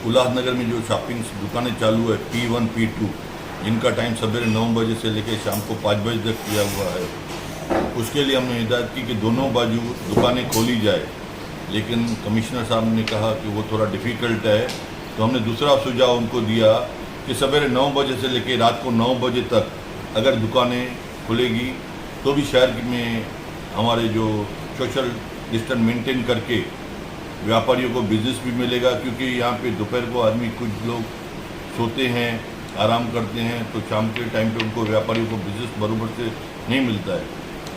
उल्लासनगर में जो शॉपिंग दुकानें चालू है P1 P2, जिनका टाइम सवेरे 9 बजे से लेकर शाम को 5 बजे तक किया हुआ है, उसके लिए हमने हिदायत की कि दोनों बाजू दुकानें खोली जाए। लेकिन कमिश्नर साहब ने कहा कि वो थोड़ा डिफ़िकल्ट है, तो हमने दूसरा सुझाव उनको दिया कि सवेरे 9 बजे से लेकर रात को 9 बजे तक अगर दुकानें खुलेगी तो भी शहर में हमारे जो सोशल डिस्टेंस मेंटेन करके व्यापारियों को बिजनेस भी मिलेगा, क्योंकि यहाँ पे दोपहर को आदमी कुछ लोग सोते हैं, आराम करते हैं, तो शाम के टाइम पे उनको व्यापारियों को बिजनेस बराबर से नहीं मिलता है।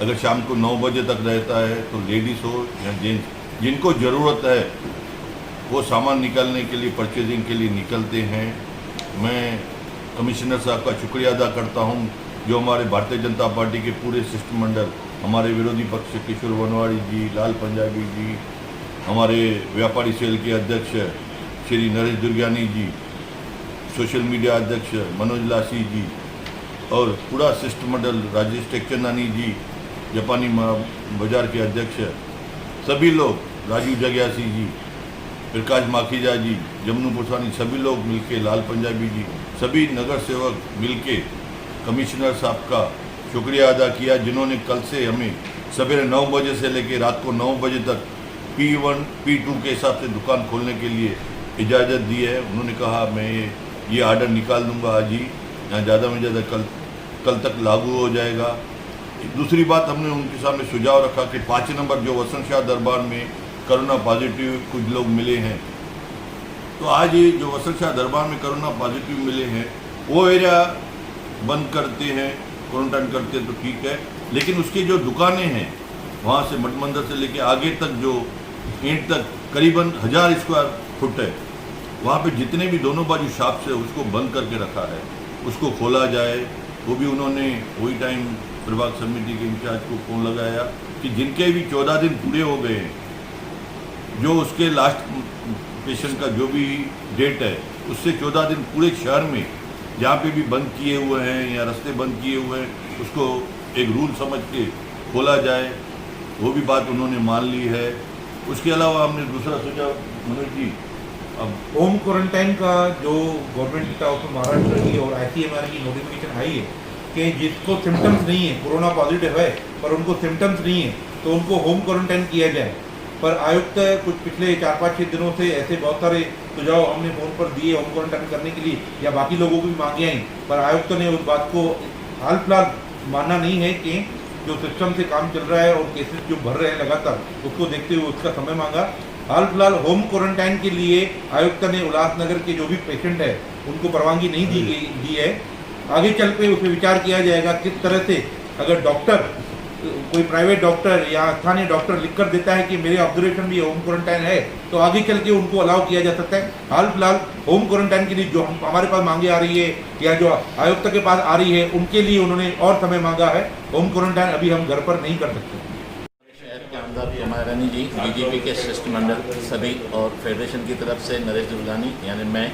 अगर शाम को 9 बजे तक रहता है तो लेडीज़ हो या जेंट्स, जिनको ज़रूरत है वो सामान निकालने के लिए, परचेजिंग के लिए निकलते हैं। मैं कमिश्नर साहब का शुक्रिया अदा करता हूँ जो हमारे भारतीय जनता पार्टी के पूरे शिष्टमंडल, हमारे विरोधी पक्ष किशोर वनवाड़ी जी, लाल पंजाबी जी, हमारे व्यापारी सेल के अध्यक्ष श्री नरेश दुर्गानी जी, सोशल मीडिया अध्यक्ष मनोज लासी जी और पूरा शिष्टमंडल, राजेश टेकचंदानी जी, जापानी बाजार के अध्यक्ष, सभी लोग, राजू जग्यासी जी, प्रकाश माखीजा जी, जमनू पुरसानी, सभी लोग मिलके, लाल पंजाबी जी, सभी नगर सेवक मिलके कमिश्नर साहब का शुक्रिया अदा किया, जिन्होंने कल से हमें सवेरे 9 बजे से लेकर रात को 9 बजे तक P1 P2 के हिसाब से दुकान खोलने के लिए इजाज़त दी है। उन्होंने कहा मैं ये आर्डर निकाल दूंगा आज ही, यहाँ ज़्यादा में ज़्यादा कल तक लागू हो जाएगा। दूसरी बात, हमने उनके सामने सुझाव रखा कि 5 नंबर जो वसंत शाह दरबार में कोरोना पॉजिटिव कुछ लोग मिले हैं, तो आज ये जो वसंत शाह दरबार में कोरोना पॉजिटिव मिले हैं वो एरिया बंद करते हैं, क्वारंटाइन करते हैं तो ठीक है, लेकिन उसकी जो दुकानें हैं वहाँ से मठ मंदिर से लेके आगे तक जो ईंट तक करीबन 1000 स्क्वायर फुट है, वहाँ पे जितने भी दोनों बाजू शॉप्स है उसको बंद करके रखा है, उसको खोला जाए। वो भी उन्होंने वही टाइम प्रभाग समिति के इंचार्ज को फ़ोन लगाया कि जिनके भी 14 दिन पूरे हो गए हैं, जो उसके लास्ट पेशेंट का जो भी डेट है उससे 14 दिन पूरे शहर में जहाँ पे भी बंद किए हुए हैं या रास्ते बंद किए हुए हैं, उसको एक रूल समझ के खोला जाए। वो भी बात उन्होंने मान ली है। उसके अलावा हमने दूसरा सोचा, मनोज जी, अब होम क्वारंटाइन का जो गवर्नमेंट की तरफ से महाराष्ट्र की और ICMR की नोटिफिकेशन आई है कि जिसको सिम्टम्स नहीं है, कोरोना पॉजिटिव है पर उनको सिम्टम्स नहीं है, तो उनको होम क्वारंटाइन किया जाए। पर आयुक्त कुछ पिछले 4-5-6 दिनों से ऐसे बहुत सारे सुझाव हमने फ़ोन पर दिए होम क्वारंटाइन करने के लिए, या बाकी लोगों को भी मांगे आई, पर आयुक्त ने उस बात को हाल फिलहाल मानना नहीं है कि जो सिस्टम से काम चल रहा है और केसेस जो बढ़ रहे हैं लगातार, उसको देखते हुए उसका समय मांगा। हाल फिलहाल होम क्वारंटाइन के लिए आयुक्त ने उल्लासनगर के जो भी पेशेंट है उनको परवानगी नहीं दी है। आगे चल पे उस पर विचार किया जाएगा किस तरह से, अगर डॉक्टर, कोई प्राइवेट डॉक्टर या स्थानीय डॉक्टर लिखकर देता है कि मेरे ऑब्जर्वेशन भी होम क्वारंटाइन है, तो आगे चल के उनको अलाउ किया जा सकता है। हाल फिलहाल होम क्वारंटाइन के लिए जो हमारे पास मांगे आ रही है या जो आयुक्त के पास आ रही है, उनके लिए उन्होंने और समय मांगा है। होम क्वारंटाइन अभी हम घर पर नहीं कर सकते। शहर के अंदर महारानी जी, BJP के शिष्टमंडल सभी और फेडरेशन की तरफ से नरेश दुर्गानी यानी मैं,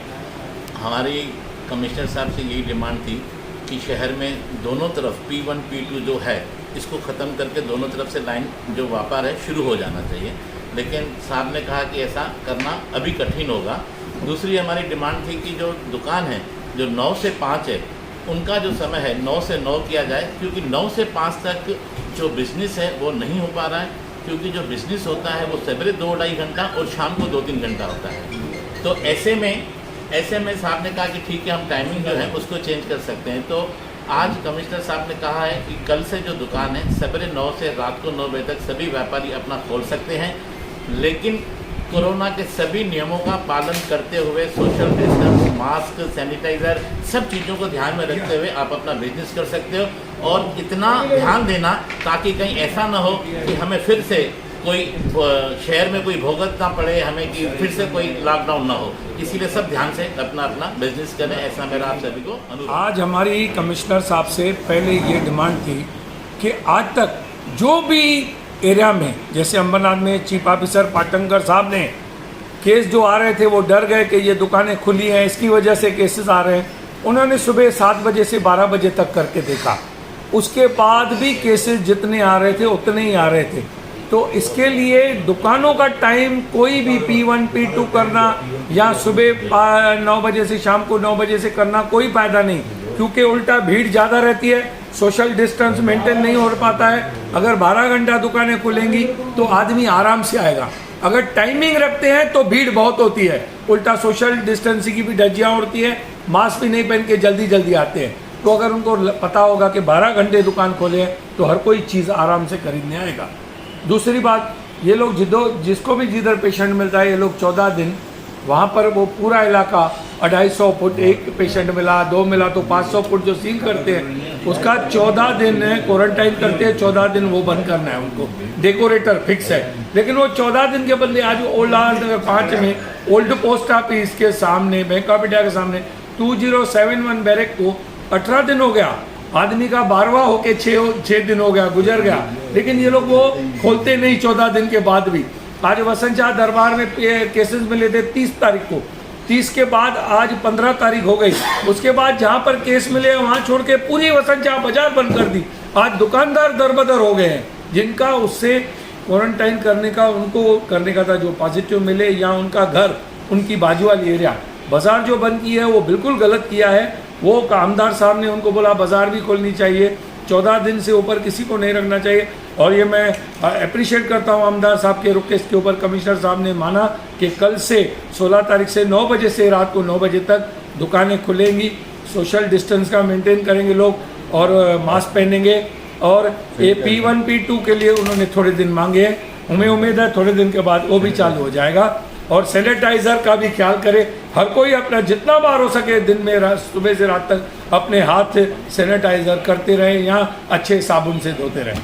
हमारी कमिश्नर साहब से यही डिमांड थी कि शहर में दोनों तरफ P1 P2 जो है इसको ख़त्म करके दोनों तरफ से लाइन जो व्यापार है शुरू हो जाना चाहिए, लेकिन साहब ने कहा कि ऐसा करना अभी कठिन होगा। दूसरी हमारी डिमांड थी कि जो दुकान है जो 9 से 5 है, उनका जो समय है 9 से 9 किया जाए, क्योंकि 9 से 5 तक जो बिज़नेस है वो नहीं हो पा रहा है, क्योंकि जो बिज़नेस होता है वो सवेरे 2-2.5 घंटा और शाम को 2-3 घंटा होता है। तो ऐसे में साहब ने कहा कि ठीक है, हम टाइमिंग जो है उसको चेंज कर सकते हैं। तो आज कमिश्नर साहब ने कहा है कि कल से जो दुकान है सवेरे 9 से रात को 9 बजे तक सभी व्यापारी अपना खोल सकते हैं, लेकिन कोरोना के सभी नियमों का पालन करते हुए, सोशल डिस्टेंस, मास्क, सैनिटाइज़र, सब चीज़ों को ध्यान में रखते हुए आप अपना बिजनेस कर सकते हो। और इतना ध्यान देना ताकि कहीं ऐसा ना हो कि हमें फिर से कोई शहर में कोई भुगतना पड़े हमें, कि फिर से कोई लॉकडाउन ना हो, इसीलिए सब ध्यान से अपना अपना बिजनेस करें, ऐसा मेरा आप सभी को अनुरोध। आज हमारी कमिश्नर साहब से पहले ये डिमांड थी कि आज तक जो भी एरिया में, जैसे अंबरनाथ में चीफ ऑफिसर पाटंकर साहब ने केस जो आ रहे थे वो डर गए कि ये दुकानें खुली हैं, इसकी वजह से केसेस आ रहे हैं, उन्होंने सुबह 7 बजे से 12 बजे तक करके देखा। उसके बाद भी केसेस जितने आ रहे थे उतने ही आ रहे थे। तो इसके लिए दुकानों का टाइम कोई भी P1 P2 करना या सुबह 9 बजे से शाम को 9 बजे से करना कोई फ़ायदा नहीं, क्योंकि उल्टा भीड़ ज़्यादा रहती है, सोशल डिस्टेंस मेंटेन नहीं हो पाता है। अगर 12 घंटा दुकानें खुलेंगी तो आदमी आराम से आएगा, अगर टाइमिंग रखते हैं तो भीड़ बहुत होती है, उल्टा सोशल डिस्टेंसिंग की भी धज्जियाँ उड़ती हैं, मास्क भी नहीं पहन के जल्दी जल्दी आते हैं। तो अगर उनको पता होगा कि 12 घंटे दुकान खोले हैं तो हर कोई चीज़ आराम से खरीदने आएगा। दूसरी बात, ये लोग जिसको भी जिधर पेशेंट मिलता है, ये लोग 14 दिन वहाँ पर वो पूरा इलाका 250 फुट, एक पेशेंट मिला 2 मिला तो 500 फुट जो सील करते हैं उसका 14 दिन क्वारंटाइन करते हैं, 14 दिन वो बंद करना है उनको, डेकोरेटर फिक्स है। लेकिन वो 14 दिन के बदले आज ओल्ड नगर 5 में ओल्ड पोस्ट ऑफिस के सामने, बैंक ऑफ इंडिया के सामने 2071 बैरक को 18 दिन हो गया, आदमी का 12वां होके 6 दिन हो गया, गुजर गया, लेकिन ये लोग वो खोलते नहीं 14 दिन के बाद भी। आज वसंत शाह दरबार में केसेस मिले थे 30 तारीख को, 30 के बाद आज 15 तारीख हो गई, उसके बाद जहाँ पर केस मिले वहाँ छोड़ के पूरी वसंत शाह बाजार बंद कर दी। आज दुकानदार दरबदर हो गए हैं, जिनका उससे क्वारंटाइन करने का उनको करने का था, जो पॉजिटिव मिले या उनका घर, उनकी बाजू वाली एरिया, बाजार जो बंद की है वो बिल्कुल गलत किया है। वो आमदार साहब ने उनको बोला बाजार भी खोलनी चाहिए, 14 दिन से ऊपर किसी को नहीं रखना चाहिए। और ये मैं अप्रिशिएट करता हूँ आमदार साहब के रुख के इसके ऊपर कमिश्नर साहब ने माना कि कल से 16 तारीख से 9 बजे से रात को 9 बजे तक दुकानें खुलेंगी, सोशल डिस्टेंस का मेंटेन करेंगे लोग और मास्क पहनेंगे। और ये P1 P2 के लिए उन्होंने थोड़े दिन मांगे हैं, हमें उम्मीद है थोड़े दिन के बाद वो भी चालू हो जाएगा। और सैनिटाइज़र का भी ख्याल करें, हर कोई अपना जितना बार हो सके दिन में सुबह से रात तक अपने हाथ सैनिटाइज़र करते रहें या अच्छे साबुन से धोते रहें।